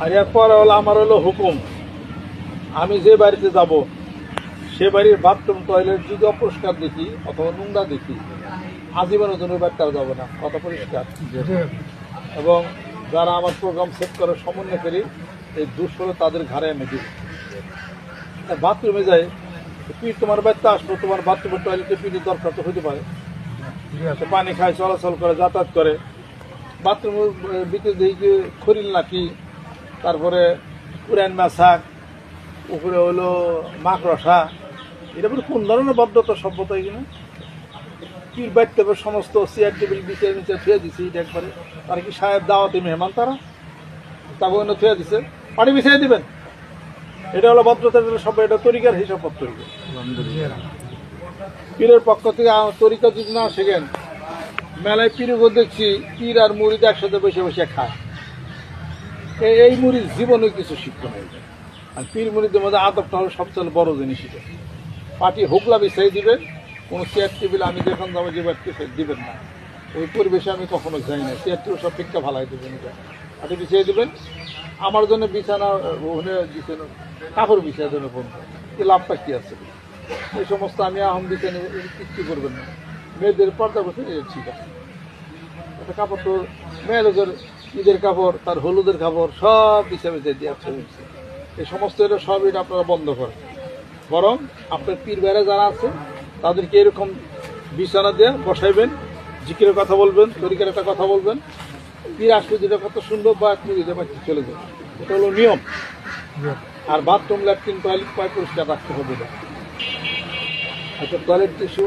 আর এরপর হলো আমার হলো হুকুম, আমি যে বাড়িতে যাব সে বাড়ির বাথরুম টয়লেট যদি অপরিষ্কার দেখি অথবা নোংরা দেখি আজীবনের জন্য বাড়িতে যাবো না, কথা পরিষ্কার। এবং যারা আমার প্রোগ্রাম সেট করে সমন্বয়কারী এই দুঃসরে তাদের ঘাড়ে এনে দিব। বাথরুমে যাই পিঠ, তোমার বাড়িতে আসবো, তোমার বাথরুমের টয়লেটে পিঠের দরকার তো হতে পারে, পানি খায়, চলাচল করে, যাতায়াত করে, বাথরুমের ভিতরে দেখি খরিল নাকি, তারপরে পুরান মাছাক, উপরে হলো মাকড়সা, এটা বলে কোন ধরনের বদ্ধতা সভ্যতা এখানে? পীর বাড়তে সমস্ত চেয়ার টেবিল বিছিয়ে নিচে থুয়ে দিছে, এটা একবারে তারা কি সাহেব দাওয়াতি মেহমান, তারা তাকে অন্য থুয়ে দিছে, পানি বিছিয়ে দিবেন, এটা হলো ভদ্রতা, সব এটা তরিকার হিসাব তরিকা। পীরের পক্ষ থেকে তরিকা যদি না শেখেন, মেলায় পীরও দেখছি পীর আর মুড়িদ একসাথে বসে বসে খায়, এই মুড়ির জীবনে কিছু শিক্ষা নেই। আর পীর মুড়িদের মধ্যে আদবটা হলো সবচেয়ে বড় জিনিস। এটা পাটি হোকলা বিছাই দিবেন, কোনো চেয়ার টেবিল আমি যখন যাবো যে বাড়তে দিবেন না, ওই পরিবেশে আমি কখনো যাই না, চেয়ার টেবিল সব ভিক্ষা ভালাই দেবেন, এটা পাটি বিছিয়ে দেবেন। আমার জন্য বিছানা ওখানে বিছানো কাপড় বিছিয়ে দেবেন, কি লাভটা কী আছে? এই সমস্ত আমি আহম বিছানে কিচ্ছু করবেন না, মেয়েদের পর্দা বসে ঠিক আছে। একটা কাপড় তো মেয়েদের ঈদের কাপড়, তার হলুদের কাপড় সব বিছিয়ে বিছিয়ে দিয়ে আসছে, এই সমস্ত এটা সব এটা আপনারা বন্ধ করেন। বরং আপনার পীর বেড়া যারা আছে তাদেরকে এরকম বিছানা দিয়ে বসাইবেন, জিকিরের কথা বলবেন, তরিকার একটা কথা বলবেন, পীর আসলে যেটা কথা শুনবো বা আপনি যেটা বাচ্চা চলে যাবেন, এটা হলো নিয়ম। আর বাথরুম, ল্যাট্রিন, টয়লেট পায় পরিষ্কার রাখতে হবে না। একটা টয়লেট টিস্যু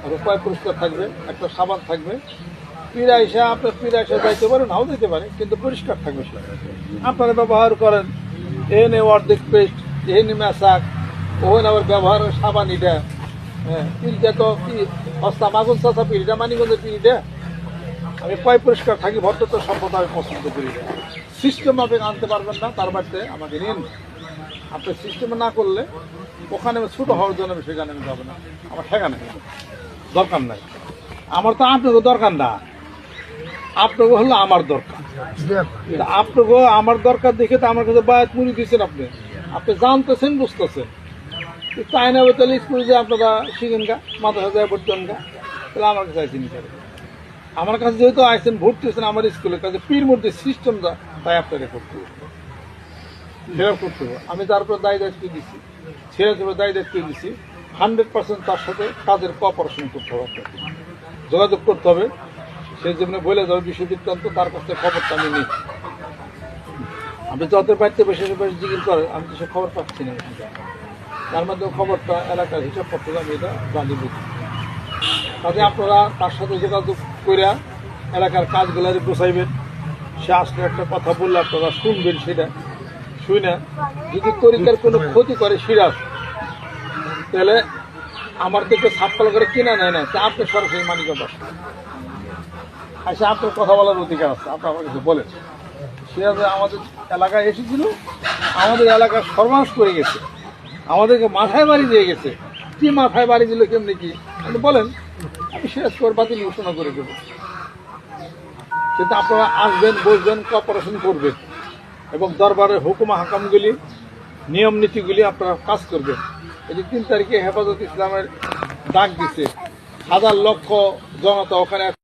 আর পায় পরিষ্কার থাকবে, একটা সাবান থাকবে। পীর আইসা আপনার পীর আইসা যাইতে পারে, নাও যেতে পারে, কিন্তু পরিষ্কার থাকবে সেটা। আপনারা ব্যবহার করেন এনে অর্ধেক পেস্ট, এনে মেশাক, ওখানে আবার ব্যবহারের সাবান, এটা হ্যাঁ পীরটা তো কি হস্তা মাগুন চাষা পীরটা মানিগঞ্জের পীরটা। আমি পয় পরিষ্কার থাকি, ভদ্রতা সভ্যতা আমি পছন্দ করি না। সিস্টেম আপনি আনতে পারবেন না, তার বাড়িতে আমাকে নিন। আপনি সিস্টেমে না করলে ওখানে ছোটো হওয়ার জন্য আমি সেখানে আমি যাবো না, আমার সেখানে দরকার নাই। আমার তো আপনাকে দরকার না, আপনাকে হলো আমার দরকার। আপনাকে আমার দরকার দেখে তো আমার কাছে বায়াত মুড়ি দিয়েছেন, আপনি আপনি জানতেছেন, বুঝতেছেন। তাই না তাহলে স্কুলে যে আপনারা শিখেন গা, মাথা যায় পড়তেন গা, তাহলে আমার কাছে আইসেন করে। আমার কাছে যেহেতু আইসেন, ভর্তি হয়েছেন আমার স্কুলের কাছে, পীর মধ্যে সিস্টেম যা তাই আপনাকে করতে হবে, সেটা করতে হবে। আমি তারপর দায়ী দায়িত্ব দিচ্ছি, ছেড়ে দেবে দায়ী দায়িত্ব দিচ্ছি, 100% তার সাথে কাজের কোঅপারেশন করতে হবে, আপনাকে যোগাযোগ করতে হবে। সে যেমনি বলে যাবে বিষয় বৃত্তান্ত, তার কাছ থেকে খবরটা আমি নিই। আপনি যত বাড়িতে বসে বসে জিজ্ঞেস করেন, আমি তো সে খবর পাচ্ছি না, তার মাধ্যমে খবরটা এলাকার হিসাব করতে আমি এটা জানি বুঝি। কাজে আপনারা তার সাথে যোগাযোগ করে এলাকার কাজগুলো গোছাইবেন। সে আসলে একটা কথা বললে আপনারা শুনবেন, সেটা শুনে যদি তরিকার কোনো ক্ষতি করে সিরাজ, তাহলে আমার থেকে ছাপ্পাল করে কিনা নেয় না, তা আপনি সরাসরি মানিকগঞ্জ আসবেন, আচ্ছা আপনার কথা বলার অধিকার আছে, আপনি আমার কাছে বলেন। সিরাজ আমাদের এলাকায় এসেছিল, আমাদের এলাকার সর্বনাশ করে গেছে, আমাদেরকে মাথায় বাড়ি দিয়ে গেছে। কি মাথায় বাড়ি দিল, কেমনি কি আপনি বলেন, আমি সিরাজ করে বাতিল ঘোষণা করে দেবো। কিন্তু আপনারা আসবেন, বসবেন, কোঅপারেশন করবেন এবং দরবারের হুকুমা হাকামগুলি, নিয়ম নীতিগুলি আপনারা কাজ করবেন। এই যে 3 তারিখে হেফাজত ইসলামের ডাক দিচ্ছে, 1000 লক্ষ জনতা ওখানে